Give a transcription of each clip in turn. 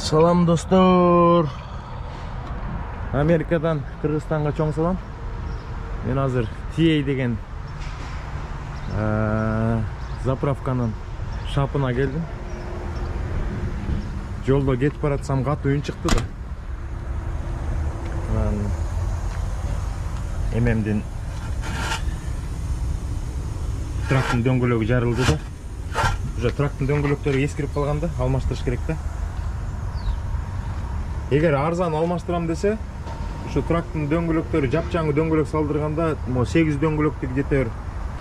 Салам достор. Америкадан Кыргызстанга чоң салам. Мен азыр Тией деген заправканын шапына келдим. Жолдо кетип баратсам катуу үн чыкты да. Эмемдин тракттын дөңгөлөгү жарылды да. Уже тракттын дөңгөлөктөрү эскирип калган да, алмаштырыш керек да. Эгер арзан алмаштырам десе, ушу тракттын дөңгөлөктөрү жапжаңы дөңгөлөк салдырганда 8 дөңгөлөктү где-то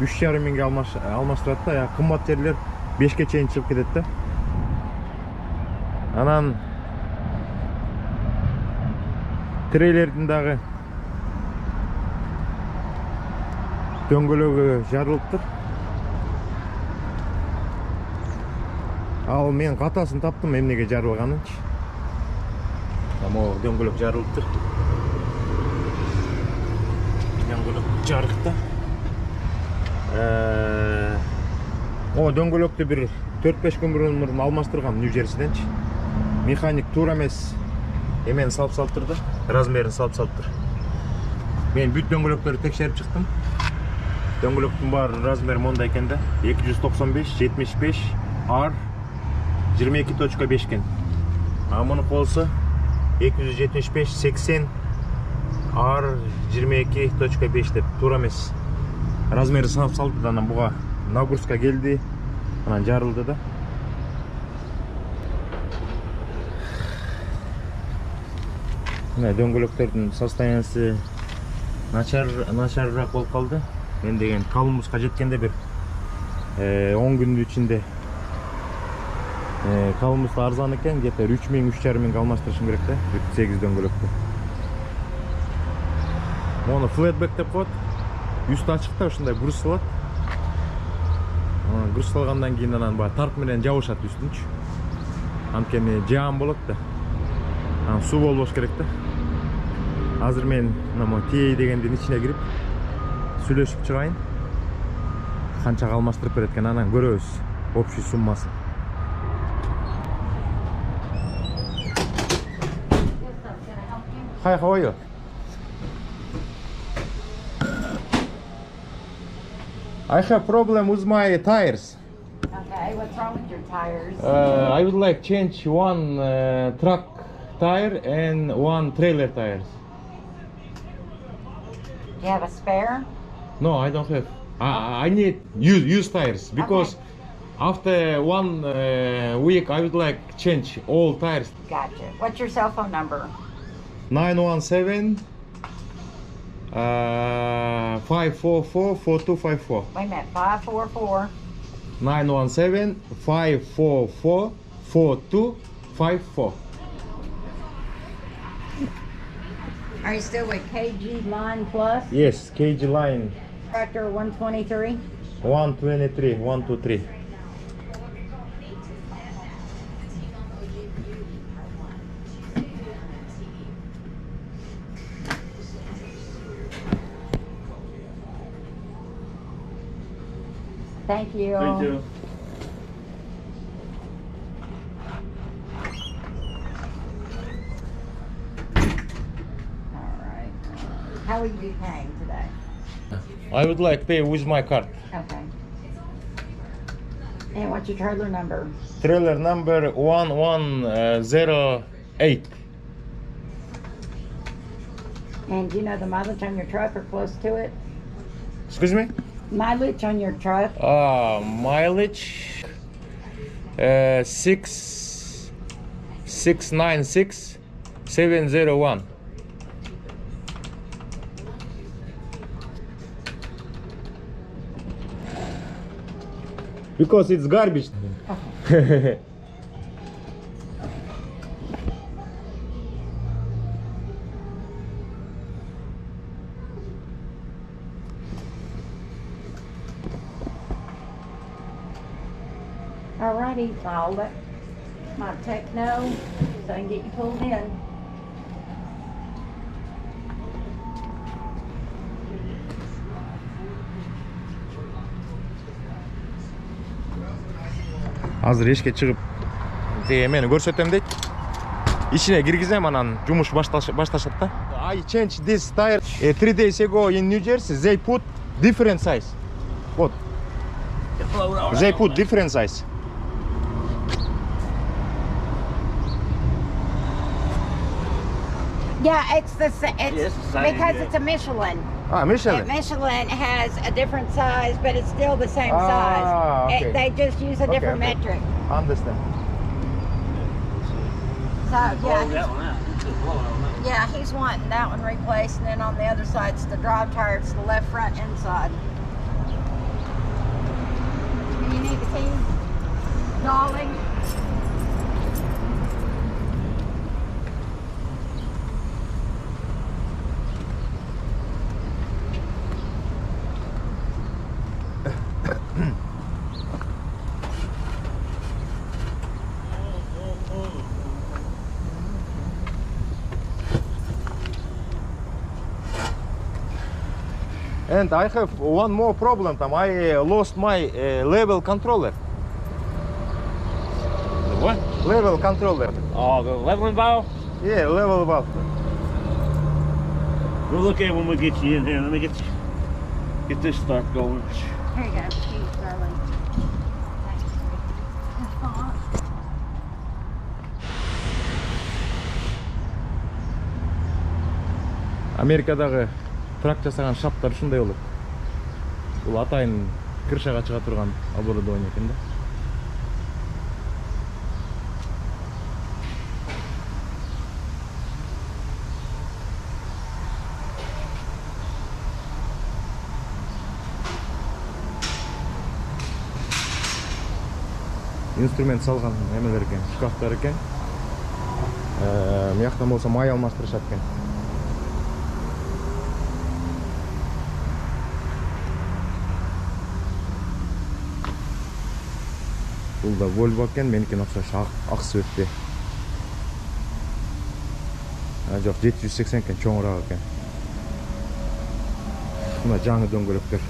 3,5 миңге алмаштырат да, кымбат жерлер 5ке чейин чыгып кетет да. Анан трейлердин дагы дөңгөлөгү жарылыптыр. Ал мен катасын таптым эмнеге жарылганынчы. Ama дөңгөлөк жарылыптыр. Дөңгөлөк жарыкта. Дөңгөлөктү бир 4-5 күн мурун алмаштыргам Нью-Джерсиденчи. Механик туура эмес эмени салып да, размерин салып. Мен бүт дөңгөлөктөрдү текшерип чыктым. Дөңгөлөктүн бар размери мондай экен да. 295/75 R 22.5 экен. Муну болсо 275/80 R 22.5 деп туура эмес. Размери салып да, анан буга нагрузка келди, анан жарылды да. Мына дөңгөлөктөрдүн состояниясы начарыраак болуп калды. Мен деген калымыбызга жеткенде бир 10 күндүн ичинде калымыбыз арзан экен, где-то 3 миң, 3,5 миңге алмаштырышым керек да, 8 дөңгөлөктү. Мону флетбек деп коет. Үстү ачыкта ушундай брусалат. Брусалгандан кийин анан баа тарп менен жабышат үстүнчү. Анткени жаам болот да. Анан суу болбош керек да. Азыр мен мына Тией дегендин ичине кирип сүйлөшүп чыгайын. Канчага алмаштырып берет экен, анан көрөбүз общий суммасын. Hi, how are you? I have problem with my tires. Okay, what's wrong with your tires? I would like change one truck tire and one trailer tires. Do you have a spare? No, I don't have. I need used tires because after 1 week I would like change all tires. Gotcha. What's your cell phone number? 917 544 4254. Wait a minute, 544. 917 544 4254. Are you still with KG Line Plus? Yes, KG Line. Tractor 123? 123. Thank you. Thank you. Alright. How will you be paying today? I would like to pay with my card. Okay. And what's your trailer number? Trailer number 1108. And do you know the mileage on your truck or close to it? Excuse me? Mileage on your truck? Mileage 696,701. Because it's garbage. Okay. Alrighty, I'll let my tech know so I can get you pulled in. Азыр эшикке чыгып эмени көрсөтөм дейт. ичине киргизем, анан жумуш башташат да. I changed this tire 3 days ago in New Jersey. They put different size. What? They put different size. Yeah, it's the same. It's the same, because yeah. it's a Michelin. Ah, Michelin. And Michelin has a different size, but it's still the same size. Okay. They just use a different okay. metric. Understand. So Blow yeah, that one out. Just blow it on that one. yeah, he's wanting that one replaced, and then on the other side, it's the drive tire. It's the left front inside. Do you need the key, darling? And I have one more problem. I lost my level controller. The what? Level controller. Oh, the leveling valve? Yeah, level valve. We'll look at it when we get you in here. Let me get this start going. Here you go, keys, darling. Америкадагы тракт жасаган шаптар ушундай болот. Бул атайын крышага чыга турган оборудование экен да. Инструмент салган эмелер экен, шкафтар экен. Мыяктан болсо май алмаштырышат экен. Бул да Volvo экен, меникине окшош ак цветте. Жок, 780 экен, чоңураак экен. Мына жаңы дөңгөлөктөр.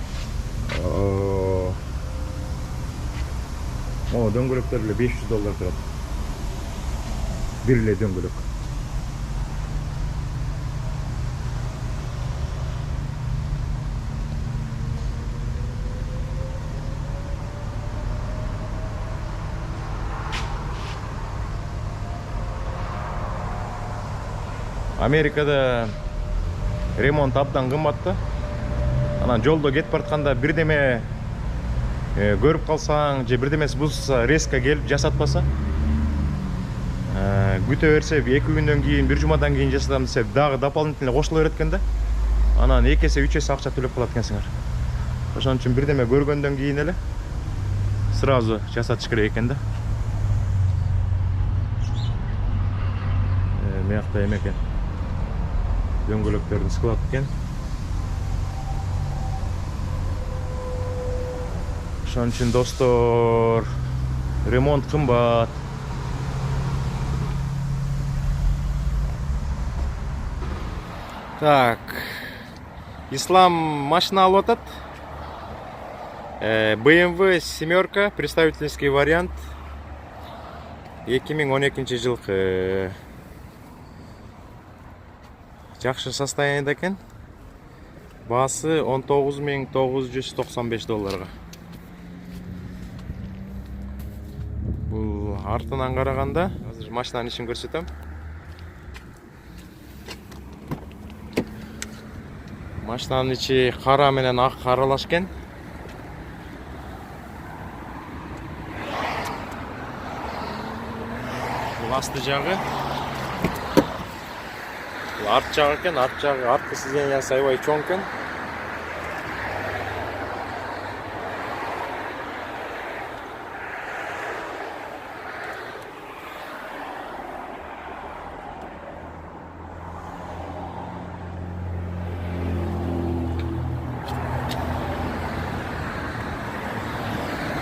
О, дөңгөлөктөр эле $500 турат. Бир эле дөңгөлөк. Америкада ремонт абдан кымбатты. Анан жолдо кетип баратканда бирдеме көрүп калсаң, же бирдемеси бузса, резко келип жасатпаса, күтө берсе 2 күндөн кийин, 1 жумадан кийин жасатам десе, дагы дополнительно кошула берет экен да. Анан 2 эсе 3 эсе акча төлөп калат экенсиңер. Ошон үчүн бирдеме көргөндөн кийин эле сразу жасатыш керек экен да. Мыякта эме экен. Дөңгөлөктөрдүн склад экен. Ошон үчүн достор, ремонт кымбат. Так, Ислам машина алып атат. BMW 7, представительский вариант. 2012 жылкы. Жакшы состояниеде экен. Баасы $19,995. Бул артынан караганда, азыр машинанын ишин көрсөтөм. Машинанын ичи кара менен ак аралаш экен. Бул асты жагы. Бул арт жагы экен, арткы сиденьясы аябай чоң экен.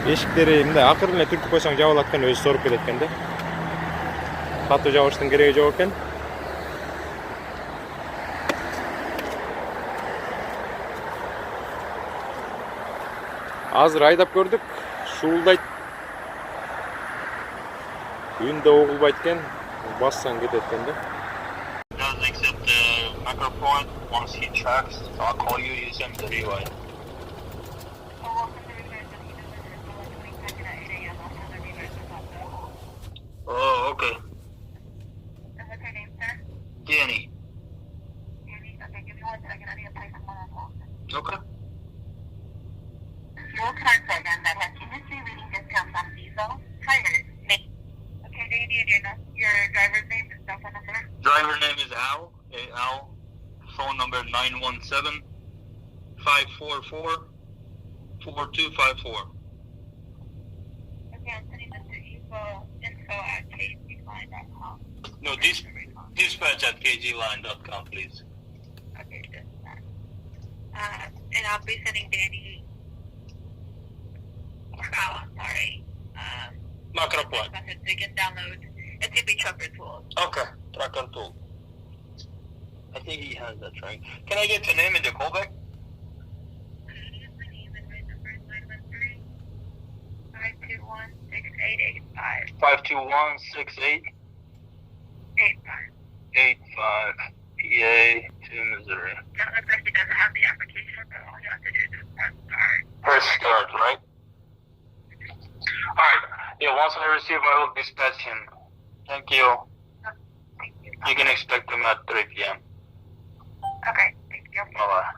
Эшиктери мындай акырын эле түртүп койсоң жабылат экен, өзү соруп кетет экен да. Катуу жабыштын кереги жок экен. Азыр айдап көрдүк, шуулдайт. Үн да угулбайт экен. Бассаң кетет экен да. Does accept the microphone once he tracks, so I'll call you, you send the relay. Oh, okay. And what's your name, sir? Danny. Andy? Okay, give me 1 second. I need to place someone on hold. Okay. Fuel card program that has industry leading discounts on diesel, tires, Okay, Danny, and your driver's name and cell phone number? Driver name is Al. Al. Phone number 917 544 4254. Okay, I'm sending this to info@kgline.com. No, dispatch at kgline.com, please. Okay, just that. And I'll be sending Danny. Oh, I'm sorry. Microphone. Message so you can download. It's gonna be Trucker Tools. Okay. Tracker tool. I think he has that right. Can I get your name in the callback? My name and my number is 913 521 6885. 5216885 PA to Missouri. That looks like he doesn't have the application, but all you have to do is just press start. Press start, right? Alright. Yeah, once I receive, I will dispatch him. Thank you. Thank you. You can expect him at 3 p.m. Okay, thank you. Bye-bye.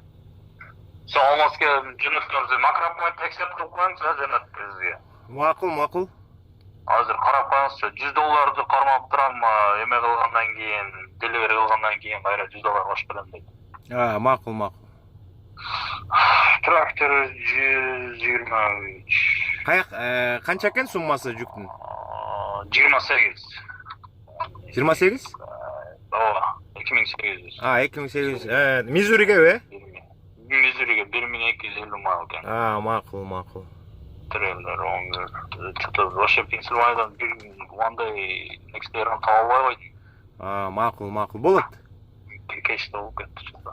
So almost жөнөткөнбүз макропойнт accept кылып коюңуз жөнөт бизге. Макул. Азыр карап коюңузчу, $100 кармап турам, эме кылгандан кийин, деливери кылгандан кийин кайра $100 кошуп берем дейт. Макул. Трактор 123. Канча экен суммасы жүктүн? 28. 28? Ооба, 2800. 2800. Мизуригеби? Мизуриге 1250 майл экен. Макул. Трейлер, что-то вообще Пенсильваниядан андай эксперимент таба албай койдум. Макул. Болот. Кечте болуп кетти что-то.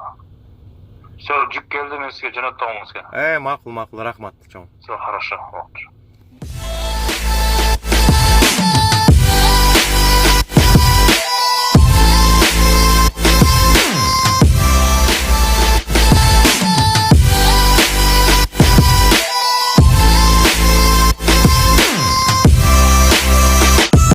Все, жүк келди, мен сизге жөнөтөм. Макул, рахмат. Все хорошо.